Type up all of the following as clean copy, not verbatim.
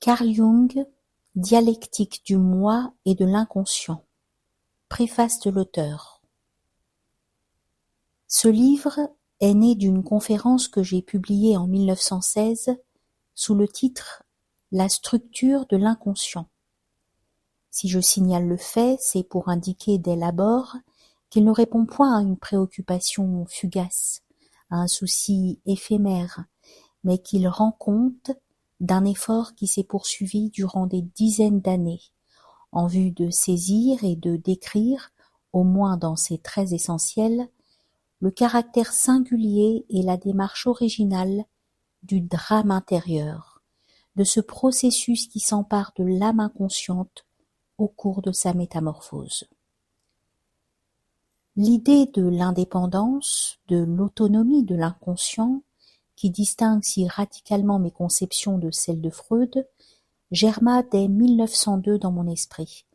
Carl Jung, Dialectique du moi et de l'inconscient. Préface de l'auteur. Ce livre est né d'une conférence que j'ai publiée en 1916 sous le titre « La structure de l'inconscient ». Si je signale le fait, c'est pour indiquer dès l'abord qu'il ne répond point à une préoccupation fugace, à un souci éphémère, mais qu'il rend compte d'un effort qui s'est poursuivi durant des dizaines d'années, en vue de saisir et de décrire, au moins dans ses traits essentiels, le caractère singulier et la démarche originale du drame intérieur, de ce processus qui s'empare de l'âme inconsciente au cours de sa métamorphose. L'idée de l'indépendance, de l'autonomie de l'inconscient, qui distingue si radicalement mes conceptions de celles de Freud, germa dès 1902 dans mon esprit,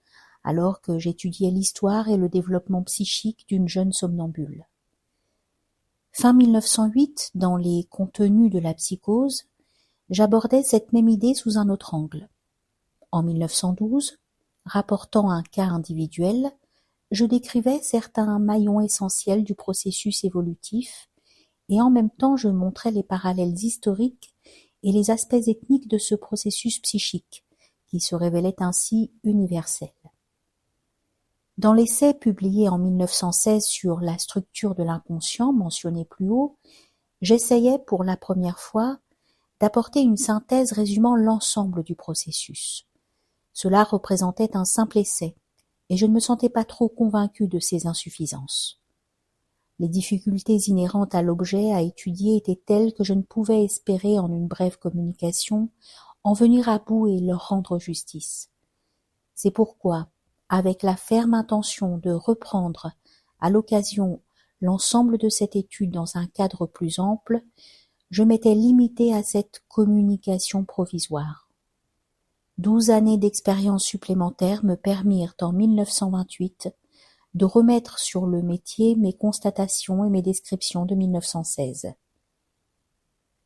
alors que j'étudiais l'histoire et le développement psychique d'une jeune somnambule. Fin 1908, dans les contenus de la psychose, j'abordais cette même idée sous un autre angle. En 1912, rapportant un cas individuel, je décrivais certains maillons essentiels du processus évolutif et en même temps je montrais les parallèles historiques et les aspects ethniques de ce processus psychique, qui se révélait ainsi universel. Dans l'essai publié en 1916 sur la structure de l'inconscient mentionné plus haut, j'essayais pour la première fois d'apporter une synthèse résumant l'ensemble du processus. Cela représentait un simple essai, et je ne me sentais pas trop convaincu de ses insuffisances. Les difficultés inhérentes à l'objet à étudier étaient telles que je ne pouvais espérer en une brève communication en venir à bout et leur rendre justice. C'est pourquoi, avec la ferme intention de reprendre à l'occasion l'ensemble de cette étude dans un cadre plus ample, je m'étais limité à cette communication provisoire. 12 années d'expérience supplémentaires me permirent en 1928 de remettre sur le métier mes constatations et mes descriptions de 1916.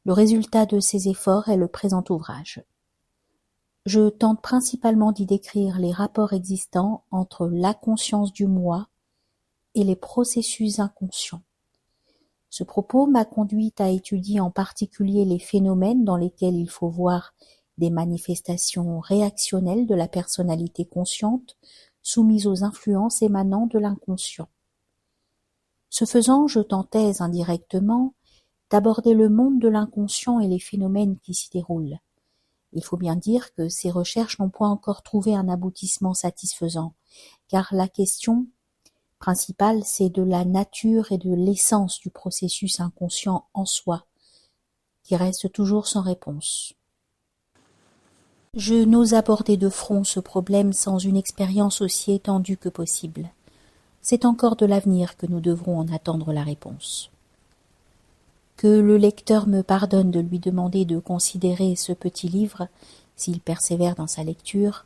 Le résultat de ces efforts est le présent ouvrage. Je tente principalement d'y décrire les rapports existants entre la conscience du moi et les processus inconscients. Ce propos m'a conduite à étudier en particulier les phénomènes dans lesquels il faut voir des manifestations réactionnelles de la personnalité consciente soumise aux influences émanant de l'inconscient. Ce faisant, je tentais indirectement d'aborder le monde de l'inconscient et les phénomènes qui s'y déroulent. Il faut bien dire que ces recherches n'ont point encore trouvé un aboutissement satisfaisant, car la question principale, c'est de la nature et de l'essence du processus inconscient en soi, qui reste toujours sans réponse. Je n'ose aborder de front ce problème sans une expérience aussi étendue que possible. C'est encore de l'avenir que nous devrons en attendre la réponse. Que le lecteur me pardonne de lui demander de considérer ce petit livre, s'il persévère dans sa lecture,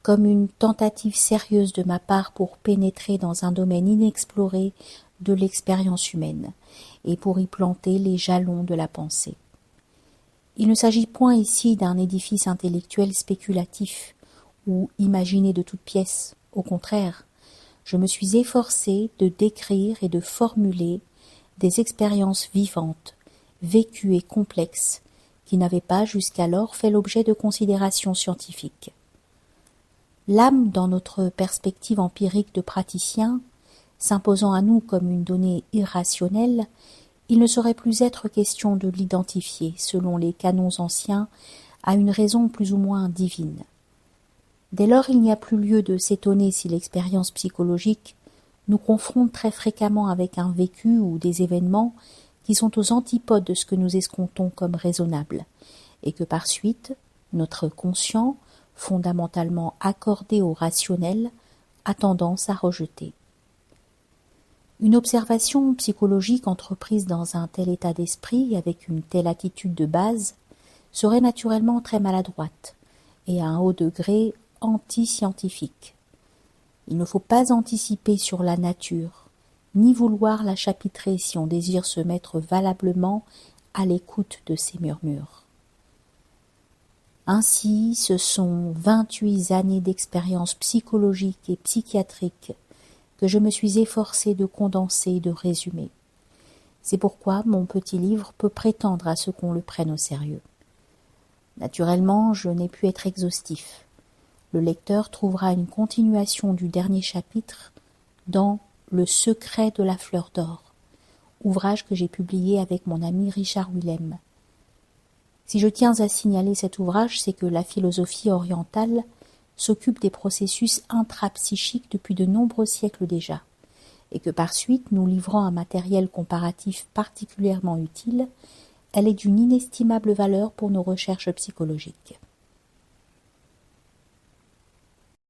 comme une tentative sérieuse de ma part pour pénétrer dans un domaine inexploré de l'expérience humaine et pour y planter les jalons de la pensée. Il ne s'agit point ici d'un édifice intellectuel spéculatif ou imaginé de toutes pièces. Au contraire, je me suis efforcé de décrire et de formuler des expériences vivantes, vécues et complexes, qui n'avaient pas jusqu'alors fait l'objet de considérations scientifiques. L'âme, dans notre perspective empirique de praticien, s'imposant à nous comme une donnée irrationnelle, il ne saurait plus être question de l'identifier, selon les canons anciens, à une raison plus ou moins divine. Dès lors, il n'y a plus lieu de s'étonner si l'expérience psychologique nous confronte très fréquemment avec un vécu ou des événements qui sont aux antipodes de ce que nous escomptons comme raisonnable, et que par suite, notre conscient, fondamentalement accordé au rationnel, a tendance à rejeter. Une observation psychologique entreprise dans un tel état d'esprit, avec une telle attitude de base, serait naturellement très maladroite et à un haut degré anti-scientifique. Il ne faut pas anticiper sur la nature, ni vouloir la chapitrer si on désire se mettre valablement à l'écoute de ses murmures. Ainsi, ce sont 28 années d'expérience psychologique et psychiatrique que je me suis efforcée de condenser et de résumer. C'est pourquoi mon petit livre peut prétendre à ce qu'on le prenne au sérieux. Naturellement, je n'ai pu être exhaustif. Le lecteur trouvera une continuation du dernier chapitre dans Le secret de la fleur d'or, ouvrage que j'ai publié avec mon ami Richard Willem. Si je tiens à signaler cet ouvrage, c'est que la philosophie orientale s'occupe des processus intrapsychiques depuis de nombreux siècles déjà, et que par suite, nous livrant un matériel comparatif particulièrement utile, elle est d'une inestimable valeur pour nos recherches psychologiques.